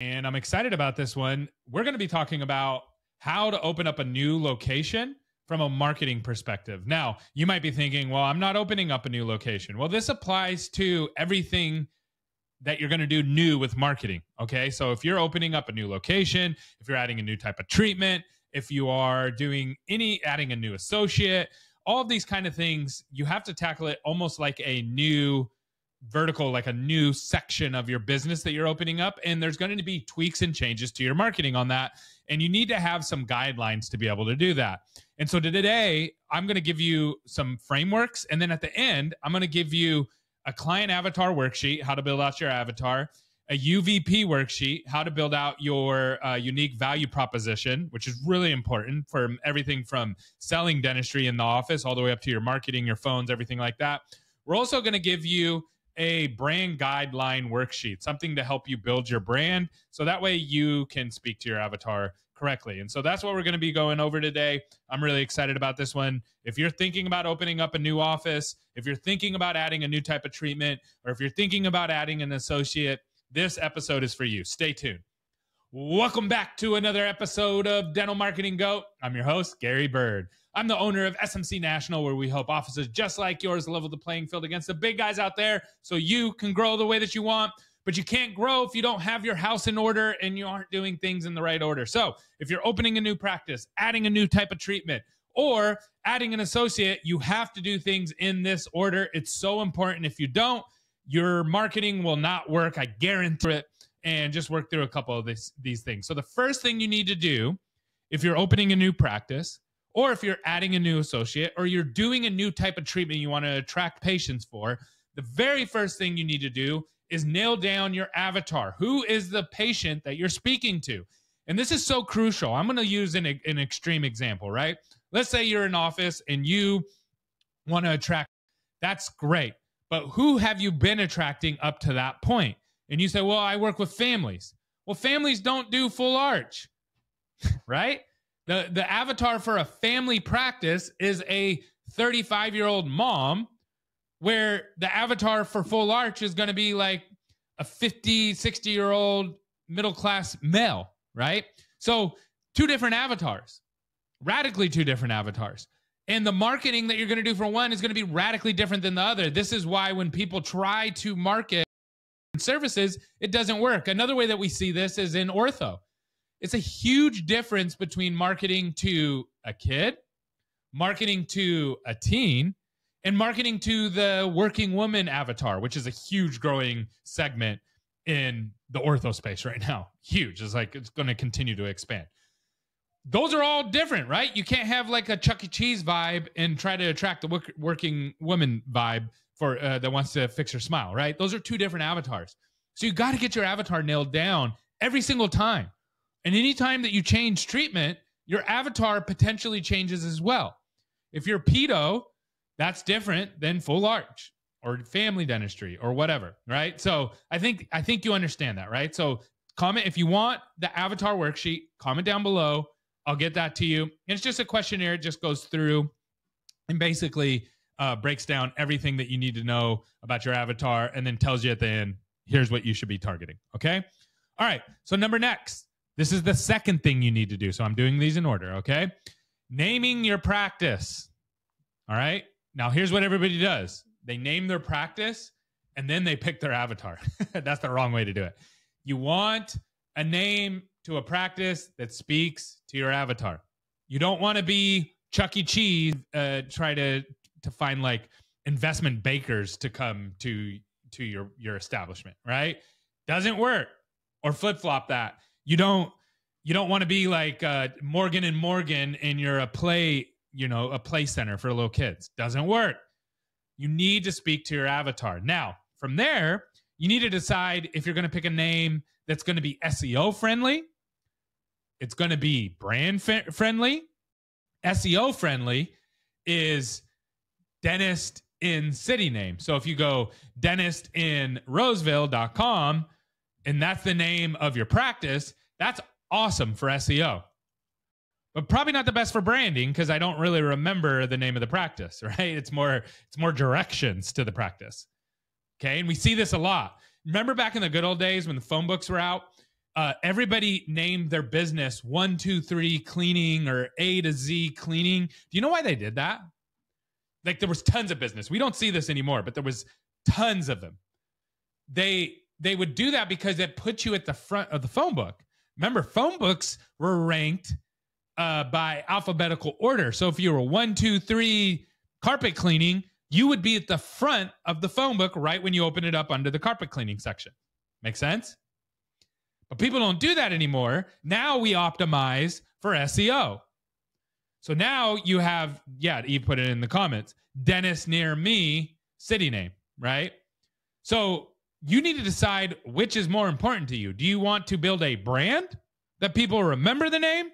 And I'm excited about this one. We're going to be talking about how to open up a new location from a marketing perspective. Now, you might be thinking, well, I'm not opening up a new location. Well, this applies to everything that you're going to do new with marketing. Okay. So if you're opening up a new location, if you're adding a new type of treatment, if you are doing adding a new associate, all of these kind of things, you have to tackle it almost like a new vertical, like a new section of your business that you're opening up. And there's going to be tweaks and changes to your marketing on that. And you need to have some guidelines to be able to do that. And so today, I'm going to give you some frameworks. And then at the end, I'm going to give you a client avatar worksheet, how to build out your avatar, a UVP worksheet, how to build out your unique value proposition, which is really important for everything from selling dentistry in the office all the way up to your marketing, your phones, everything like that. We're also going to give you a brand guideline worksheet, something to help you build your brand. So that way you can speak to your avatar correctly. And so that's what we're going to be going over today. I'm really excited about this one. If you're thinking about opening up a new office, if you're thinking about adding a new type of treatment, or if you're thinking about adding an associate, this episode is for you. Stay tuned. Welcome back to another episode of Dental Marketing Go. I'm your host, Gary Bird. I'm the owner of SMC National, where we help offices just like yours level the playing field against the big guys out there so you can grow the way that you want. But you can't grow if you don't have your house in order and you aren't doing things in the right order. So if you're opening a new practice, adding a new type of treatment, or adding an associate, you have to do things in this order. It's so important. If you don't, your marketing will not work. I guarantee it. And just work through a couple of these things. So the first thing you need to do, if you're opening a new practice, or if you're adding a new associate, or you're doing a new type of treatment you want to attract patients for, the very first thing you need to do is nail down your avatar. Who is the patient that you're speaking to? And this is so crucial. I'm going to use an extreme example, right? Let's say you're in office and you want to attract. That's great. But who have you been attracting up to that point? And you say, well, I work with families. Well, families don't do full arch, right? The avatar for a family practice is a 35-year-old mom, where the avatar for full arch is going to be like a 50, 60-year-old middle-class male, right? So two different avatars, radically two different avatars. And the marketing that you're going to do for one is going to be radically different than the other. This is why when people try to market services, it doesn't work. Another way that we see this is in ortho. It's a huge difference between marketing to a kid, marketing to a teen, and marketing to the working woman avatar, which is a huge growing segment in the ortho space right now. Huge. It's like it's going to continue to expand. Those are all different, right? You can't have like a Chuck E. Cheese vibe and try to attract the working woman vibe for that wants to fix her smile, right? Those are two different avatars. So you got to get your avatar nailed down every single time. And anytime that you change treatment, your avatar potentially changes as well. If you're pedo, that's different than full arch or family dentistry or whatever, right? So I think you understand that, right? So comment if you want the avatar worksheet, comment down below. I'll get that to you. And it's just a questionnaire. It just goes through and basically breaks down everything that you need to know about your avatar and then tells you at the end, here's what you should be targeting, okay? All right, so next. This is the second thing you need to do. So I'm doing these in order, okay? Naming your practice, all right? Now, here's what everybody does. They name their practice, and then they pick their avatar. That's the wrong way to do it. You want a name to a practice that speaks to your avatar. You don't want to be Chuck E. Cheese, try to find like investment bakers to come to your establishment, right? Doesn't work. Or flip-flop that. You don't want to be like Morgan and Morgan and you're a play center for little kids. Doesn't work. You need to speak to your avatar. Now, from there, you need to decide if you're going to pick a name that's going to be SEO friendly. It's going to be brand friendly. SEO friendly is dentist in city name. So if you go dentistinroseville.com and that's the name of your practice, that's awesome for SEO. But probably not the best for branding because I don't really remember the name of the practice, right? It's more directions to the practice. Okay, and we see this a lot. Remember back in the good old days when the phone books were out everybody named their business 123 Cleaning or A to Z Cleaning. Do you know why they did that? Like there was tons of business. We don't see this anymore, but there was tons of them. They would do that because it put you at the front of the phone book. Remember, phone books were ranked by alphabetical order. So if you were 123 carpet cleaning, you would be at the front of the phone book right when you open it up under the carpet cleaning section. Make sense? But people don't do that anymore. Now we optimize for SEO. So now you have, Eve put it in the comments, dentist near me, city name, right? So you need to decide which is more important to you. Do you want to build a brand that people remember the name?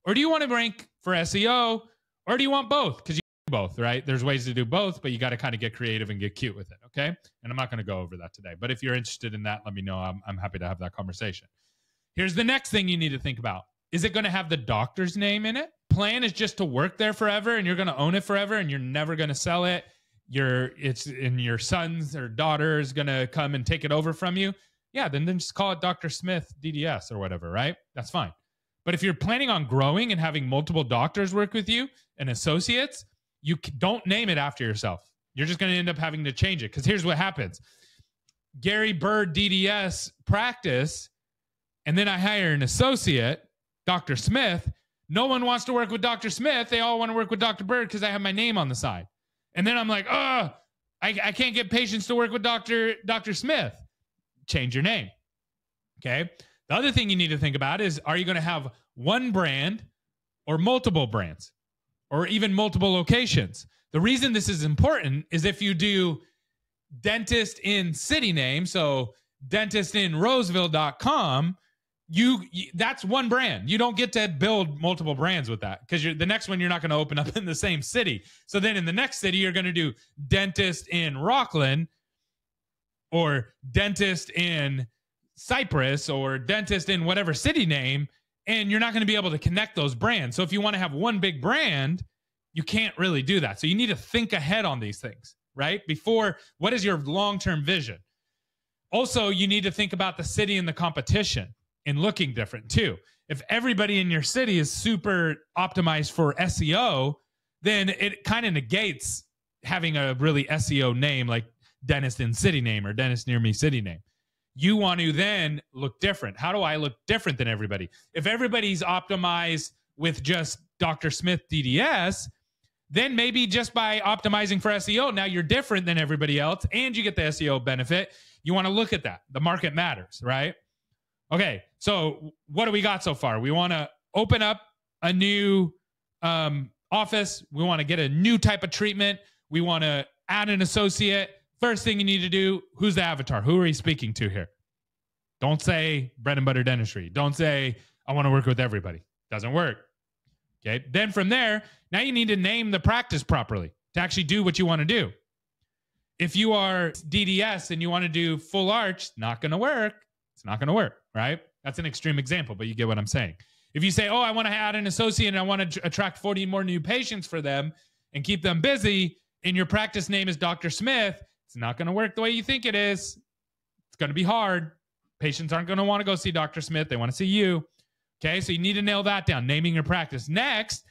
Or do you want to rank for SEO? Or do you want both? Because you do both, right? There's ways to do both, but you got to kind of get creative and get cute with it, okay? And I'm not going to go over that today. But if you're interested in that, let me know. I'm happy to have that conversation. Here's the next thing you need to think about. Is it going to have the doctor's name in it? Plan is just to work there forever and you're going to own it forever and you're never going to sell it. Your sons or daughter is going to come and take it over from you. Yeah, then just call it Dr. Smith DDS or whatever, right? That's fine. But if you're planning on growing and having multiple doctors work with you and associates, you don't name it after yourself. You're just going to end up having to change it because here's what happens. Gary Bird DDS practice, and then I hire an associate, Dr. Smith. No one wants to work with Dr. Smith. They all want to work with Dr. Bird because I have my name on the side. And then I'm like, I can't get patients to work with Dr. Smith. Change your name. Okay. The other thing you need to think about is, are you going to have one brand or multiple brands or even multiple locations? The reason this is important is if you do dentist in city name, so dentistinroseville.com, that's one brand. You don't get to build multiple brands with that because the next one you're not going to open up in the same city. So then in the next city, you're going to do dentist in Rockland or dentist in Cypress or dentist in whatever city name, and you're not going to be able to connect those brands. So if you want to have one big brand, you can't really do that. So you need to think ahead on these things, right? Before, what is your long-term vision? Also, you need to think about the city and the competition and looking different too. If everybody in your city is super optimized for SEO, then it kind of negates having a really SEO name like dentist in city name or dentist near me city name. You want to then look different. How do I look different than everybody? If everybody's optimized with just Dr. Smith DDS, then maybe just by optimizing for SEO, now you're different than everybody else and you get the SEO benefit. You want to look at that. The market matters, right? Okay, so what do we got so far? We want to open up a new office. We want to get a new type of treatment. We want to add an associate. First thing you need to do, who's the avatar? Who are you speaking to here? Don't say bread and butter dentistry. Don't say, I want to work with everybody. Doesn't work. Okay, then from there, now you need to name the practice properly to actually do what you want to do. If you are DDS and you want to do full arch, not going to work. It's not going to work, right? That's an extreme example, but you get what I'm saying. If you say, oh, I want to add an associate and I want to attract 40 more new patients for them and keep them busy, and your practice name is Dr. Smith, it's not going to work the way you think it is. It's going to be hard. Patients aren't going to want to go see Dr. Smith. They want to see you. Okay, so you need to nail that down, naming your practice. Next,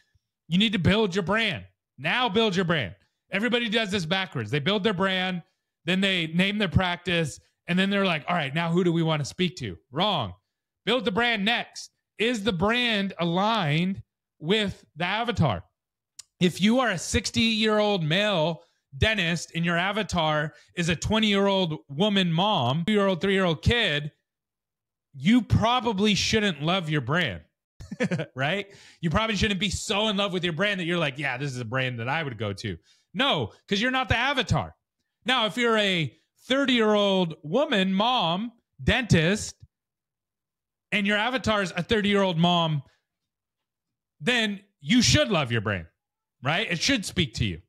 you need to build your brand. Now build your brand. Everybody does this backwards. They build their brand, then they name their practice, and then they're like, all right, now who do we want to speak to? Wrong. Build the brand next. Is the brand aligned with the avatar? If you are a 60-year-old male dentist and your avatar is a 20-year-old woman mom, 2-year-old, 3-year-old kid, you probably shouldn't love your brand, right? You probably shouldn't be so in love with your brand that you're like, yeah, this is a brand that I would go to. No, because you're not the avatar. Now, if you're a 30-year-old woman, mom, dentist, and your avatar is a 30-year-old mom, then you should love your brand, right? It should speak to you,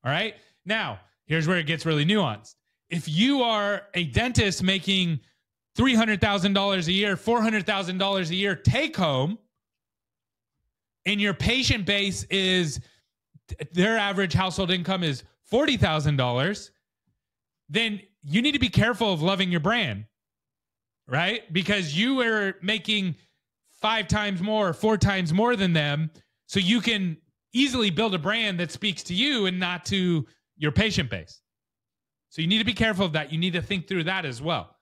all right? Now, here's where it gets really nuanced. If you are a dentist making $300,000 a year, $400,000 a year take home, and your patient base is, their average household income is $40,000, then you need to be careful of loving your brand. right? Because you are making 5 times more, 4 times more than them. So you can easily build a brand that speaks to you and not to your patient base. So you need to be careful of that. You need to think through that as well.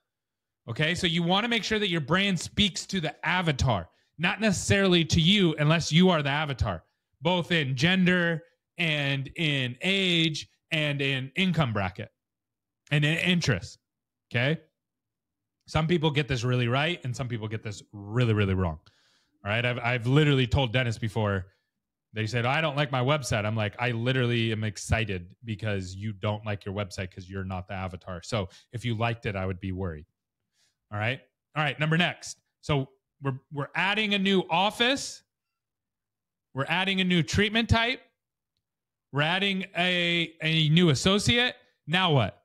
Okay, so you want to make sure that your brand speaks to the avatar, not necessarily to you unless you are the avatar, both in gender and in age and in income bracket and in interest. Okay, some people get this really right and some people get this really, really wrong. All right, I've literally told dentists before, they said, I don't like my website. I'm like, I literally am excited because you don't like your website because you're not the avatar. So if you liked it, I would be worried. All right. All right. Number next. So we're adding a new office. We're adding a new treatment type. We're adding a new associate. Now what?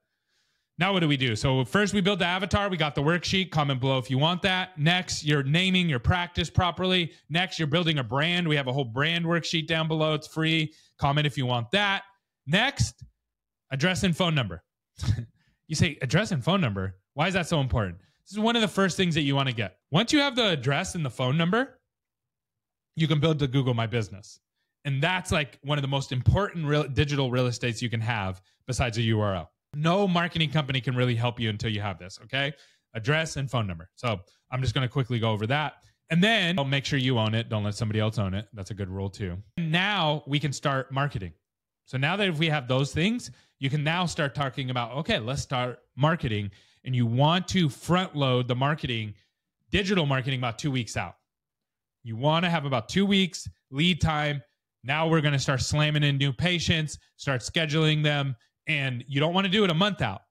Now what do we do? So first we build the avatar. We got the worksheet. Comment below if you want that. Next, you're naming your practice properly. Next, you're building a brand. We have a whole brand worksheet down below. It's free. Comment if you want that. Next, address and phone number. You say address and phone number. Why is that so important? This is one of the first things that you want to get. Once you have the address and the phone number, you can build the Google My Business. And that's like one of the most important digital real estates you can have besides a URL. No marketing company can really help you until you have this, okay? Address and phone number. So I'm just going to quickly go over that. And then make sure you own it. Don't let somebody else own it. That's a good rule too. And now we can start marketing. So now that if we have those things, you can now start talking about, okay, let's start marketing. And you want to front load the marketing, digital marketing, about 2 weeks out. You want to have about 2 weeks lead time. Now we're going to start slamming in new patients, start scheduling them. And you don't want to do it a month out.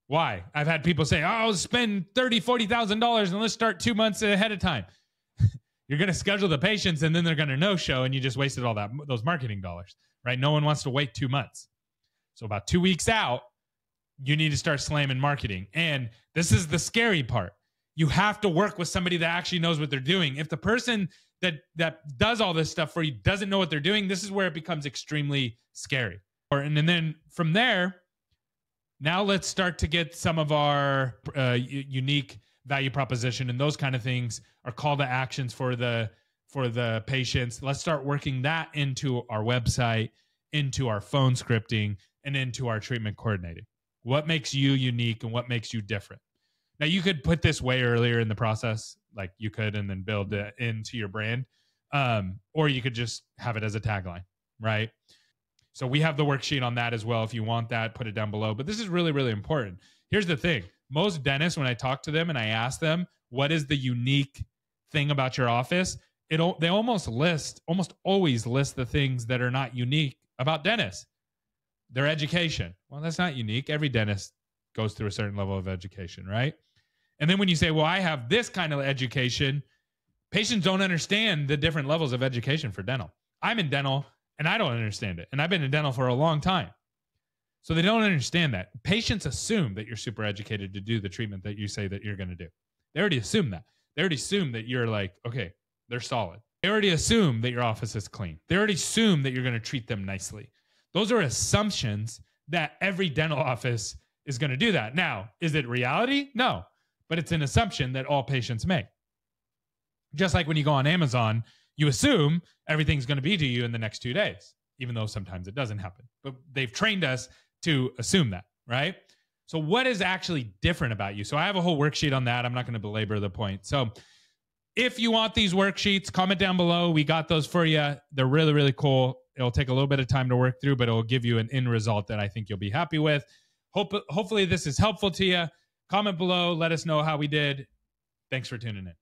Why? I've had people say, oh, I'll spend $30,000, $40,000 and let's start 2 months ahead of time. You're going to schedule the patients and then they're going to no-show and you just wasted all those marketing dollars, right? No one wants to wait 2 months. So about 2 weeks out, you need to start slamming marketing. And this is the scary part. You have to work with somebody that actually knows what they're doing. If the person that does all this stuff for you doesn't know what they're doing, this is where it becomes extremely scary. And then from there, now let's start to get some of our unique value proposition and those kind of things, our call to actions for the patients. Let's start working that into our website, into our phone scripting, and into our treatment coordinating. What makes you unique and what makes you different? Now, you could put this way earlier in the process, like you could, and then build it into your brand. Or you could just have it as a tagline, right? So we have the worksheet on that as well. If you want that, put it down below. But this is really, really important. Here's the thing. Most dentists, when I talk to them and I ask them, what is the unique thing about your office? They almost always list the things that are not unique about dentists. Their education. Well, that's not unique. Every dentist goes through a certain level of education, right? And then when you say, well, I have this kind of education, patients don't understand the different levels of education for dental. I'm in dental and I don't understand it. And I've been in dental for a long time. So they don't understand that. Patients assume that you're super educated to do the treatment that you say that you're going to do. They already assume that. They already assume that you're like, okay, they're solid. They already assume that your office is clean. They already assume that you're going to treat them nicely. Those are assumptions that every dental office is going to do that. Now, is it reality? No, but it's an assumption that all patients make. Just like when you go on Amazon, you assume everything's going to be to you in the next 2 days, even though sometimes it doesn't happen. But they've trained us to assume that, right? So what is actually different about you? So I have a whole worksheet on that. I'm not going to belabor the point. So if you want these worksheets, comment down below. We got those for you. They're really, really cool. It'll take a little bit of time to work through, but it'll give you an end result that I think you'll be happy with. Hopefully this is helpful to you. Comment below. Let us know how we did. Thanks for tuning in.